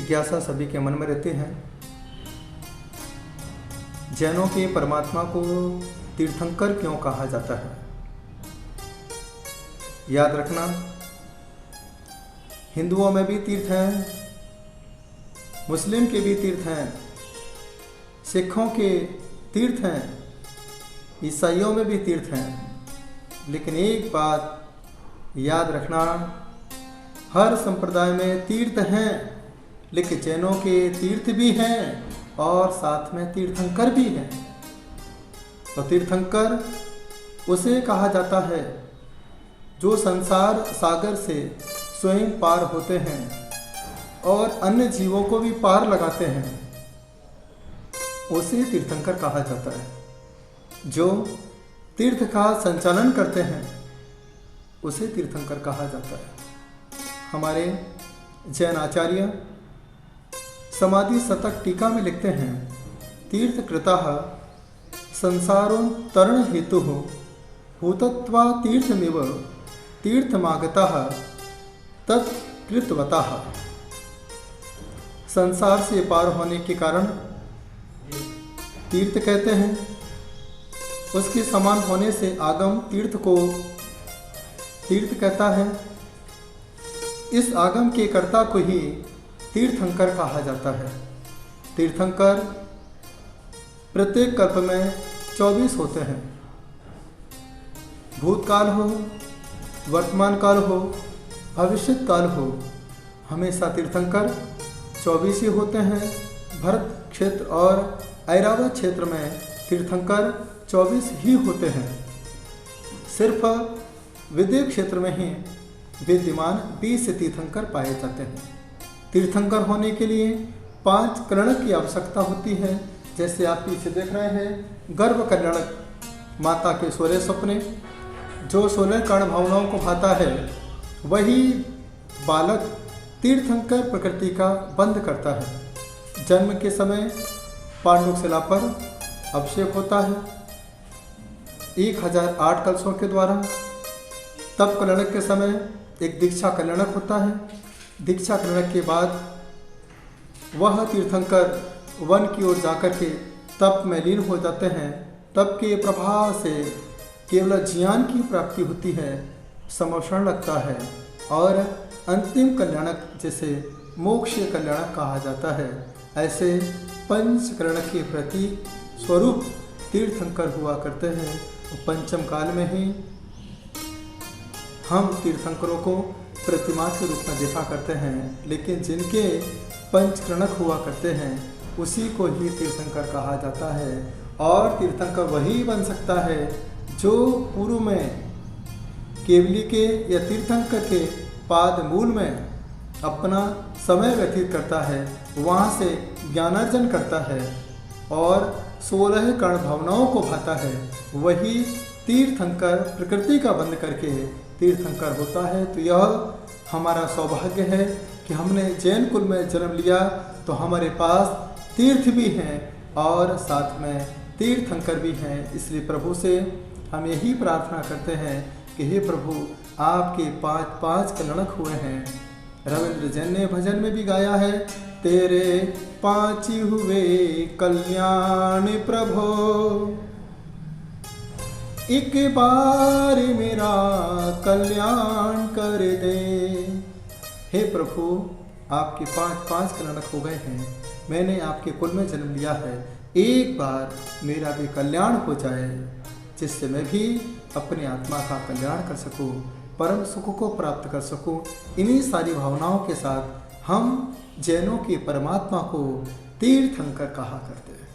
जिज्ञासा सभी के मन में रहती है। जैनों के परमात्मा को तीर्थंकर क्यों कहा जाता है? याद रखना, हिंदुओं में भी तीर्थ हैं, मुस्लिम के भी तीर्थ हैं, सिखों के तीर्थ हैं, ईसाइयों में भी तीर्थ हैं। लेकिन एक बात याद रखना, हर संप्रदाय में तीर्थ हैं, लेकिन जैनों के तीर्थ भी हैं और साथ में तीर्थंकर भी हैं। तो तीर्थंकर उसे कहा जाता है जो संसार सागर से स्वयं पार होते हैं और अन्य जीवों को भी पार लगाते हैं, उसे तीर्थंकर कहा जाता है। जो तीर्थ का संचालन करते हैं उसे तीर्थंकर कहा जाता है। हमारे जैन आचार्य समाधि शतक टीका में लिखते हैं, तीर्थकृतः संसारोत्तरण हेतु भूतत्वा तीर्थमिव तीर्थमागतः तत्कृतवतः। संसार से पार होने के कारण तीर्थ कहते हैं। उसके समान होने से आगम तीर्थ को तीर्थ कहता है। इस आगम के कर्ता को ही तीर्थंकर कहा जाता है। तीर्थंकर प्रत्येक कल्प में 24 होते हैं। भूतकाल हो, वर्तमान काल हो, भविष्यत काल हो, हमेशा तीर्थंकर 24 ही होते हैं। भरत क्षेत्र और ऐरावत क्षेत्र में तीर्थंकर 24 ही होते हैं। सिर्फ विदेह क्षेत्र में ही विद्यमान 20 तीर्थंकर पाए जाते हैं। तीर्थंकर होने के लिए 5 कलणक की आवश्यकता होती है। जैसे आप पीछे देख रहे हैं, गर्भ कलणक, माता के 16 सपने, जो 16 कर्ण भावनाओं को भाता है, वही बालक तीर्थंकर प्रकृति का बंध करता है। जन्म के समय पांडुक शिला पर अभिषेक होता है 1008 कलशों के द्वारा। तब कलणक के समय एक दीक्षा कलणक होता है। दीक्षा कलणक के बाद वह तीर्थंकर वन की ओर जाकर के तप में लीन हो जाते हैं। तप के प्रभाव से केवल ज्ञान की प्राप्ति होती है, समर्षण लगता है और अंतिम कल्याणक जिसे मोक्ष कल्याणक कहा जाता है। ऐसे पंचकरण के प्रति स्वरूप तीर्थंकर हुआ करते हैं। पंचम काल में ही हम तीर्थंकरों को प्रतिमा के रूप में देखा करते हैं, लेकिन जिनके पंचकरणक हुआ करते हैं उसी को ही तीर्थंकर कहा जाता है। और तीर्थंकर वही बन सकता है जो पूर्व में केवली के या तीर्थंकर के पाद मूल में अपना समय व्यतीत करता है, वहाँ से ज्ञानार्जन करता है और 16 कर्ण भावनाओं को भाता है। वही तीर्थंकर प्रकृति का बंध करके तीर्थंकर होता है। तो यह हमारा सौभाग्य है कि हमने जैन कुल में जन्म लिया, तो हमारे पास तीर्थ भी हैं और साथ में तीर्थंकर भी हैं। इसलिए प्रभु से हम यही प्रार्थना करते हैं कि हे प्रभु, आपके 5 कलणक हुए हैं। रविंद्र जैन ने भजन में भी गाया है, तेरे 5 हुए कल्याण प्रभो, एक बार मेरा कल्याण कर दे। हे प्रभु, आपके 5 कलणक हो गए हैं। मैंने आपके कुल में जन्म लिया है, एक बार मेरा भी कल्याण हो जाए, जिससे मैं भी अपनी आत्मा का कल्याण कर सकूं, परम सुख को प्राप्त कर सकूं। इन्हीं सारी भावनाओं के साथ हम जैनों के परमात्मा को तीर्थंकर कहा करते हैं।